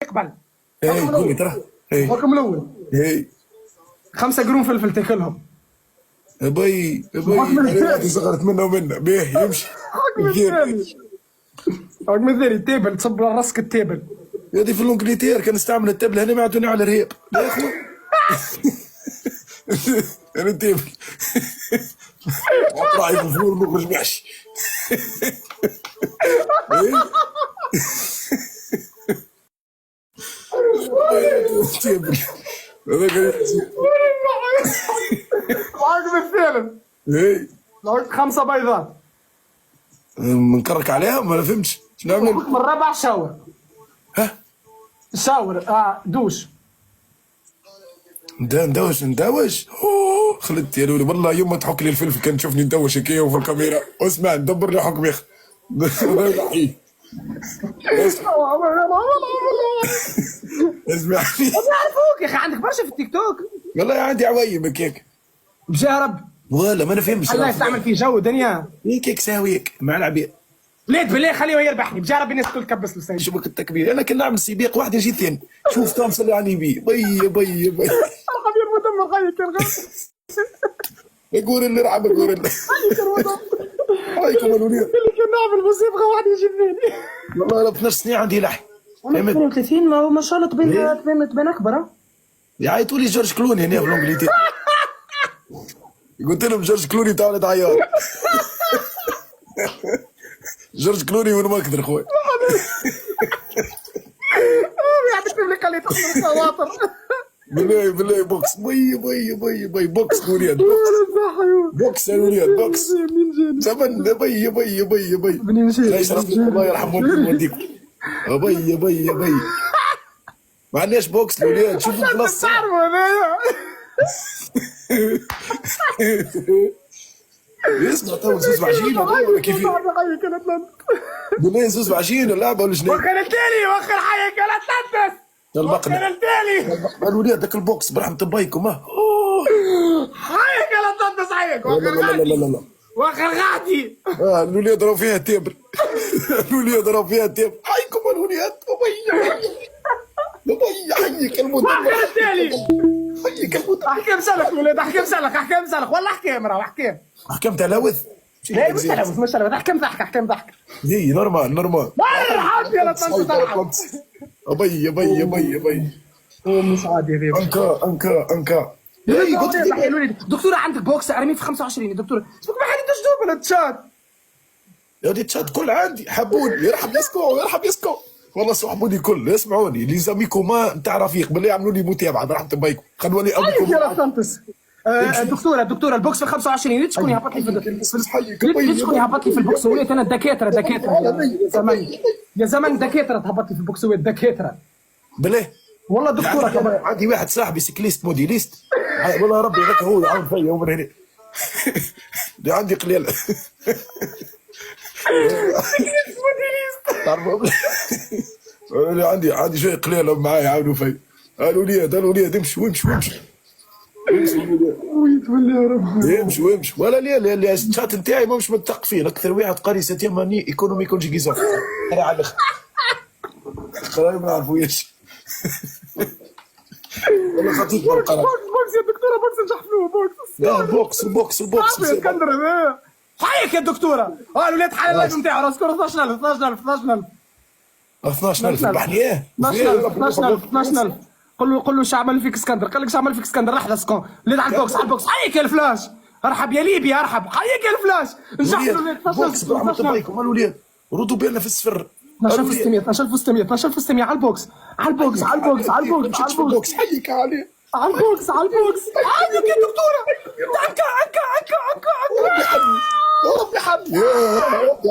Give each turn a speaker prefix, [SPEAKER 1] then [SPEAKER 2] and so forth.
[SPEAKER 1] اقبل.
[SPEAKER 2] ايه قولي ترى. ايه
[SPEAKER 1] الرقم الاول
[SPEAKER 2] ايه
[SPEAKER 1] 5 قرون فلفل تاكلهم.
[SPEAKER 2] ابي
[SPEAKER 1] الرقم
[SPEAKER 2] انا
[SPEAKER 1] الثاني
[SPEAKER 2] صغرت منه ومنه بيه يمشي.
[SPEAKER 1] الرقم الثاني الرقم الثاني تيبل، تصب على راسك التيبل.
[SPEAKER 2] يا دي في اللونجليتير كان نستعمل التبل هنا ما يعطوني على الرهيب يا اخوي. انا التبل راعي الفور نخرج محشي. التبل هذاك
[SPEAKER 1] الرقم الثالث
[SPEAKER 2] ايه
[SPEAKER 1] 5 بيضات.
[SPEAKER 2] منكرك عليهم ما فهمتش شنو نعمل.
[SPEAKER 1] الرقم الرابع شاور.
[SPEAKER 2] ها
[SPEAKER 1] شاور دوش.
[SPEAKER 2] ندوش اوه خلت يا لولي والله يوم ما تحك لي الفلفل كان تشوفني ندوش هكايا وفي الكاميرا. اسمع ندبر لي حكم يا اخي. اسمعني
[SPEAKER 1] يعرفوك يا اخي، عندك برشا في التيك توك.
[SPEAKER 2] والله عندي عوايم هكاك
[SPEAKER 1] بجارب
[SPEAKER 2] ولا ما نفهمش.
[SPEAKER 1] الله يستعمل في جو دنيا.
[SPEAKER 2] هيك ساويك مع العبيد.
[SPEAKER 1] بليت بالله خليه يربحني. بجارب الناس الكل كبس لساني.
[SPEAKER 2] شو بك التكبير انا كنا نعمل سباق واحد يجي ثاني. شوف توم صلي على النبي بي
[SPEAKER 1] الخبير مدمر خيك الغد.
[SPEAKER 2] يقول اللي رعب يقول اللي عليكم الوليد
[SPEAKER 1] اللي كان نعمل مسابقه واحد يجي الثاني.
[SPEAKER 2] والله انا ب 12 سنين عندي لحي.
[SPEAKER 1] 32 ما شاء الله تبين اكبر.
[SPEAKER 2] يا تقولي جورج كلوني هنا في لونجليتير. قلت لهم جورج كلوني تاع ولد عيار. جورج كلوني من مكثر خويا.
[SPEAKER 1] يعطيك لي قال لي تخسر الخواطر.
[SPEAKER 2] بالله بوكس بي بوكس كوريان بوكس يا وليد بوكس زمن بي
[SPEAKER 1] بني مشيت
[SPEAKER 2] لا يشرف الله يرحم والديك بي ما عندناش بوكس الوليد شوفوا خلاص
[SPEAKER 1] تعرفوا هذايا.
[SPEAKER 2] اسمع تو زوز عجينه ولا كيف بالله زوز عجينه اللعبه ولا شنو؟
[SPEAKER 1] وخر التالي وخر حيك ولا تنتس.
[SPEAKER 2] المقنع
[SPEAKER 1] وخر التالي
[SPEAKER 2] الوليد ذاك البوكس برحمة بايكم
[SPEAKER 1] حيك ولا تنتس حيك. وخر غادي
[SPEAKER 2] لا
[SPEAKER 1] وخر غادي.
[SPEAKER 2] الوليد راهو فيها تبر. الوليد راهو فيها تبر حيكم الوليد حيك المدمر
[SPEAKER 1] وخر التالي.
[SPEAKER 2] حيك المدمر.
[SPEAKER 1] احكام سلخ ولاد احكام سلخ ولا احكام راه احكام.
[SPEAKER 2] احكام تلوث
[SPEAKER 1] لا مش تلوث مش تلوث. احكام ضحك.
[SPEAKER 2] هي نورمال
[SPEAKER 1] ارحب يلا تنتس ارحب.
[SPEAKER 2] بي
[SPEAKER 1] مش عادي هذي.
[SPEAKER 2] انكا اي قلت لك
[SPEAKER 1] دكتوره عندك بوكس ارمي في 25 يا دكتوره. شبك ما حد تشدوب ولا تشات.
[SPEAKER 2] يا ودي تشات كل عندي حبوني يرحب يسكو والله صحبوني كل يسمعوني لي زاميكوما نتاع رفيق بالله يعملوا لي متابعه برحمة بايكم خلوني ابيكم.
[SPEAKER 1] يا تنتس دكتوره البوكس في 25 ريت شكون يهبط لي في شكون يهبط لي في البوكسوات. انا الدكاتره يا زمان دكاتره تهبط لي في البوكسوات دكاتره
[SPEAKER 2] بالله
[SPEAKER 1] والله دكتوره كمان.
[SPEAKER 2] عندي واحد صاحبي سيكليست موديليست والله ربي هذاك هو يعاون فيا ومن هنا اللي عندي قليل. عندي شويه قليل معايا يعاونوا فيا. الوليد امشوا
[SPEAKER 1] ويتولي يا رب.
[SPEAKER 2] امشوا ولا لا الشات نتاعي مش متقفين اكثر واحد قاري ساتيام ماني ايكونومي كونجيزون انا على الاخر خلاص ما نعرفوش. والله خطيت بالقرار.
[SPEAKER 1] بوكس يا دكتوره بوكس نجح فيه بوكس.
[SPEAKER 2] لا البوكس
[SPEAKER 1] يا اسكندر هذا حيك يا دكتوره. الولاد حال اللايف نتاعو راه سكور 12000
[SPEAKER 2] 12000 ربحني
[SPEAKER 1] 12000 قول له شعب فيك اسكندر. قال لك شعب فيك اسكندر لحظه سكون ولاد على البوكس حيك يا الفلاش. ارحب يا ليبيا ارحب حيك يا الفلاش. نجحت
[SPEAKER 2] بوكس برحمة بايكم الوليد ردوا بالنا في السفر.
[SPEAKER 1] 12600 على البوكس
[SPEAKER 2] حيك عليه
[SPEAKER 1] على البوكس حيك يا دكتوره. انكا
[SPEAKER 2] ربي حبي يا ربي